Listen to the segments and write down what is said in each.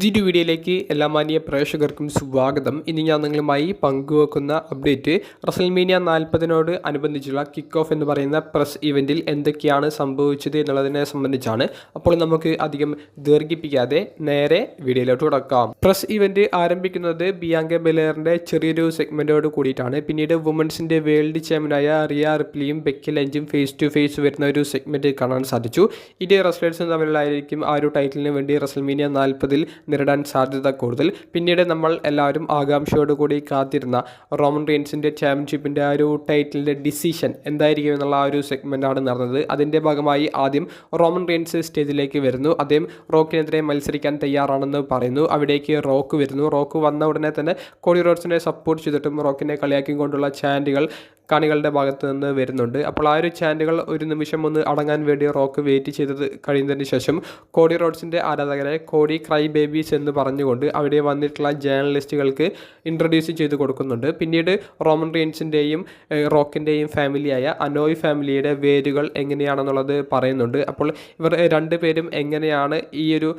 പുതിയൊരു വീഡിയോയിലേക്ക് എല്ലാ മാന്യ പ്രേക്ഷകർക്കും സ്വാഗതം. ഇനി ഞാൻ നിങ്ങളുമായി പങ്കുവെക്കുന്ന അപ്ഡേറ്റ് റസൽമേനിയ 40 അനുബന്ധിച്ചുള്ള കിക്ക് ഓഫ് എന്ന് പറയുന്ന പ്രസ് ഇവൻറ്റിൽ എന്തൊക്കെയാണ് സംഭവിച്ചത് എന്നുള്ളതിനെ സംബന്ധിച്ചാണ്. അപ്പോൾ നമുക്ക് അധികം ദീർഘിപ്പിക്കാതെ നേരെ വീഡിയോയിലോട്ട് തുടക്കാം. പ്രസ് ഇവൻറ്റ് ആരംഭിക്കുന്നത് ബിയാങ്ക ബെലേറിൻ്റെ ചെറിയൊരു സെഗ്മെൻറ്റോട് കൂടിയിട്ടാണ്. പിന്നീട് വുമൻസിൻ്റെ വേൾഡ് ചാമ്പ്യനായ റിയ റിപ്ലിയും ബെക്കി ലഞ്ചും ഫേസ് ടു ഫേസ് വരുന്ന ഒരു സെഗ്മെൻറ്റ് കാണാൻ സാധിച്ചു. ഇത് റെസ്ലേഴ്സും തമ്മിലായിരിക്കും ആ ഒരു ടൈറ്റിലിന് വേണ്ടി റസൽമേനിയ 40 നേരിടാൻ സാധ്യത കൂടുതൽ. പിന്നീട് നമ്മൾ എല്ലാവരും ആകാംക്ഷയോടുകൂടി കാത്തിരുന്ന റോമൻ റെയിൻസിൻ്റെ ചാമ്പ്യൻഷിപ്പിൻ്റെ ആ ഒരു ടൈറ്റിലിൻ്റെ ഡിസിഷൻ എന്തായിരിക്കും എന്നുള്ള ആ ഒരു സെഗ്മെൻറ്റാണ് നടന്നത്. അതിൻ്റെ ഭാഗമായി ആദ്യം റോമൻ റെയിൻസ് സ്റ്റേജിലേക്ക് വരുന്നു. അദ്ദേഹം റോക്കിനെതിരെ മത്സരിക്കാൻ തയ്യാറാണെന്ന് പറയുന്നു. അവിടേക്ക് റോക്ക് വരുന്നു. റോക്ക് വന്ന ഉടനെ തന്നെ കോഡി റോഡ്സിനെ സപ്പോർട്ട് ചെയ്തിട്ടും റോക്കിനെ കളിയാക്കിക്കൊണ്ടുള്ള ചാൻറ്റുകൾ കാണികളുടെ ഭാഗത്ത് നിന്ന് വരുന്നുണ്ട്. അപ്പോൾ ആ ഒരു ചാൻറ്റുകൾ ഒരു നിമിഷം ഒന്ന് അടങ്ങാൻ വേണ്ടി റോക്ക് വെയിറ്റ് ചെയ്തത് കഴിയുന്നതിന് ശേഷം കോഡി റോഡ്സിൻ്റെ ആരാധകരെ കോഡി ക്രൈ ബേബീസ് എന്ന് പറഞ്ഞുകൊണ്ട് അവിടെ വന്നിട്ടുള്ള ജേർണലിസ്റ്റുകൾക്ക് ഇൻട്രൊഡ്യൂസ് ചെയ്ത് കൊടുക്കുന്നുണ്ട്. പിന്നീട് റോമൻ റെയിൻസിൻ്റെയും റോക്കിൻ്റെയും ഫാമിലിയായ അനോയ് ഫാമിലിയുടെ വേരുകൾ എങ്ങനെയാണെന്നുള്ളത് പറയുന്നുണ്ട്. അപ്പോൾ ഇവർ രണ്ടുപേരും എങ്ങനെയാണ് ഈ ഒരു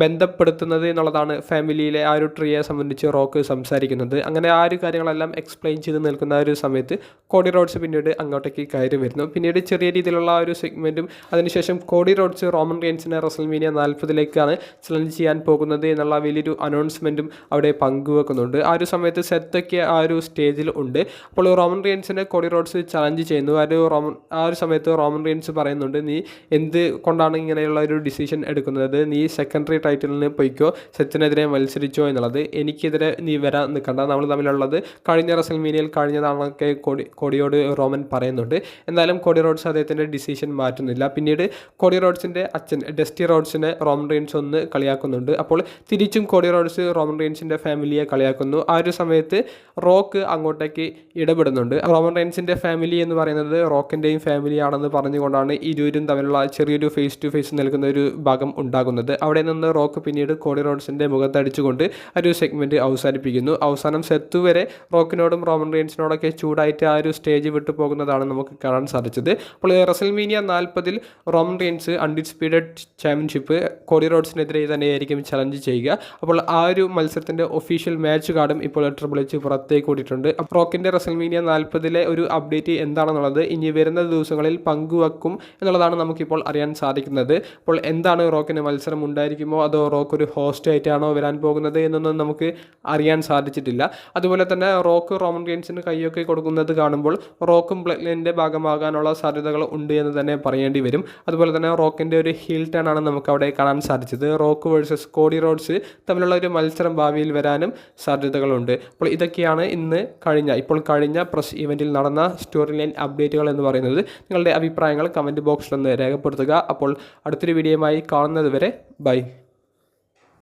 ബന്ധപ്പെടുത്തുന്നത് എന്നുള്ളതാണ് ഫാമിലിയിലെ ആ ഒരു ട്രീയെ സംബന്ധിച്ച് റോക്ക് സംസാരിക്കുന്നത്. അങ്ങനെ ആ ഒരു കാര്യങ്ങളെല്ലാം എക്സ്പ്ലെയിൻ ചെയ്ത് നിൽക്കുന്ന ഒരു സമയത്ത് കോഡി റോഡ്സ് പിന്നീട് അങ്ങോട്ടേക്ക് കയറി വരുന്നു. പിന്നീട് ചെറിയ രീതിയിലുള്ള ആ ഒരു സെഗ്മെൻറ്റും അതിനുശേഷം കോഡി റോഡ്സ് റോമൻ റെയിൻസിനെ റസൽമേനിയ 40 ചലഞ്ച് ചെയ്യാൻ പോകുന്നത് എന്നുള്ള വലിയൊരു അനൗൺസ്മെൻറ്റും അവിടെ പങ്കുവെക്കുന്നുണ്ട്. ആ ഒരു സമയത്ത് സെത്തൊക്കെ ആ ഒരു സ്റ്റേജിൽ ഉണ്ട്. അപ്പോൾ റോമൻ റെയിൻസിനെ കോഡി റോഡ്സ് ചലഞ്ച് ചെയ്യുന്നു. ആ ഒരു സമയത്ത് റോമൻ റെയിൻസ് പറയുന്നുണ്ട്, നീ എന്ത് കൊണ്ടാണ് ഇങ്ങനെയുള്ള ഒരു ഡിസിഷൻ എടുക്കുന്നത്, നീ സെക്കൻഡറി ടൈറ്റിലിന് പോയിക്കോ, സെത്തിനെതിരെ മത്സരിച്ചോ എന്നുള്ളത്, എനിക്കെതിരെ നീ വരാൻ നിൽക്കണ്ട, നമ്മൾ തമ്മിലുള്ളത് കഴിഞ്ഞ റസൽമേനിയയിൽ കഴിഞ്ഞതാണൊക്കെ കോഡിയോട് റോമൻ പറയുന്നുണ്ട്. എന്തായാലും കോഡി റോഡ്സ് അദ്ദേഹത്തിൻ്റെ ഡിസിഷൻ മാറ്റുന്നില്ല. പിന്നീട് കോഡി റോഡ്സിൻ്റെ അച്ഛൻ ഡസ്റ്റി റോഡ്സിനെ റോമൻ റെയിൻസ് ഒന്ന് കളിയാക്കുന്നുണ്ട്. അപ്പോൾ തിരിച്ചും കോഡി റോഡ്സ് റോമൻ റെയിൻസിൻ്റെ ഫാമിലിയെ കളിയാക്കുന്നു. ആ ഒരു സമയത്ത് റോക്ക് അങ്ങോട്ടേക്ക് ഇടപെടുന്നുണ്ട്. റോമൻ റെയിൻസിൻ്റെ ഫാമിലി എന്ന് പറയുന്നത് റോക്കിൻ്റെയും ഫാമിലിയാണെന്ന് പറഞ്ഞുകൊണ്ടാണ് ഇരുവരും തമ്മിലുള്ള ചെറിയൊരു ഫേസ് ടു ഫേസ് നൽകുന്ന ഒരു ഭാഗം ഉണ്ടാകുന്നത്. അവിടെ നിന്ന് റോക്ക് പിന്നീട് കോഡി റോഡ്സിൻ്റെ മുഖത്തടിച്ചുകൊണ്ട് ഒരു സെഗ്മെൻറ്റ് അവസാനിപ്പിക്കുന്നു. അവസാനം സെത്തു വരെ റോക്കിനോടും റോമൻ റെയിൻസിനോടൊക്കെ ചൂടായിട്ട് ആ ഒരു സ്റ്റേജ് വിട്ടു പോകുന്നതാണ് നമുക്ക് കാണാൻ സാധിച്ചത്. അപ്പോൾ WrestleMania 40 Roman Reigns undisputed championship Cody റോഡ്സിനെതിരെ തന്നെയായിരിക്കും ചലഞ്ച് ചെയ്യുക. അപ്പോൾ ആ ഒരു മത്സരത്തിൻ്റെ ഒഫീഷ്യൽ മാച്ച് കാർഡും ഇപ്പോൾ ട്രിപ്പിൾ എച്ച് പുറത്തേക്ക് കൂടിയിട്ടുണ്ട്. റോക്കിൻ്റെ റസൽമേനിയ 40 ഒരു അപ്ഡേറ്റ് എന്താണെന്നുള്ളത് ഇനി വരുന്ന ദിവസങ്ങളിൽ പങ്കുവെക്കും എന്നുള്ളതാണ് നമുക്കിപ്പോൾ അറിയാൻ സാധിക്കുന്നത്. അപ്പോൾ എന്താണ് റോക്കിന് മത്സരം ഉണ്ടായിരിക്കുമോ അതോ റോക്ക് ഒരു ഹോസ്റ്റ് ആയിട്ടാണോ വരാൻ പോകുന്നത് എന്നൊന്നും നമുക്ക് അറിയാൻ സാധിച്ചിട്ടില്ല. അതുപോലെ തന്നെ റോക്ക് റോമൻ റെയിൻസിന് കൈയൊക്കെ കൊടുക്കുന്നത് കാണുമ്പോൾ റോക്കും ബ്ലഡ് ലൈനിൻ്റെ ഭാഗമാകാനുള്ള സാധ്യതകൾ ഉണ്ട് എന്ന് തന്നെ പറയേണ്ടി വരും. അതുപോലെ തന്നെ റോക്കിൻ്റെ ഒരു ഹീൽ ടേൺ ആണ് നമുക്ക് അവിടെ കാണാൻ സാധിച്ചത്. റോക്ക് വേഴ്സസ് കോഡി റോഡ്സ് തമ്മിലുള്ള ഒരു മത്സരം ഭാവിയിൽ വരാനും സാധ്യതകളുണ്ട്. അപ്പോൾ ഇതൊക്കെയാണ് ഇപ്പോൾ കഴിഞ്ഞ പ്രസ് ഇവൻറ്റിൽ നടന്ന സ്റ്റോറി ലൈൻ അപ്ഡേറ്റുകൾ എന്ന് പറയുന്നത്. നിങ്ങളുടെ അഭിപ്രായങ്ങൾ കമൻറ്റ് ബോക്സിലൊന്ന് രേഖപ്പെടുത്തുക. അപ്പോൾ അടുത്തൊരു വീഡിയോയുമായി കാണുന്നത് വരെ ബൈ.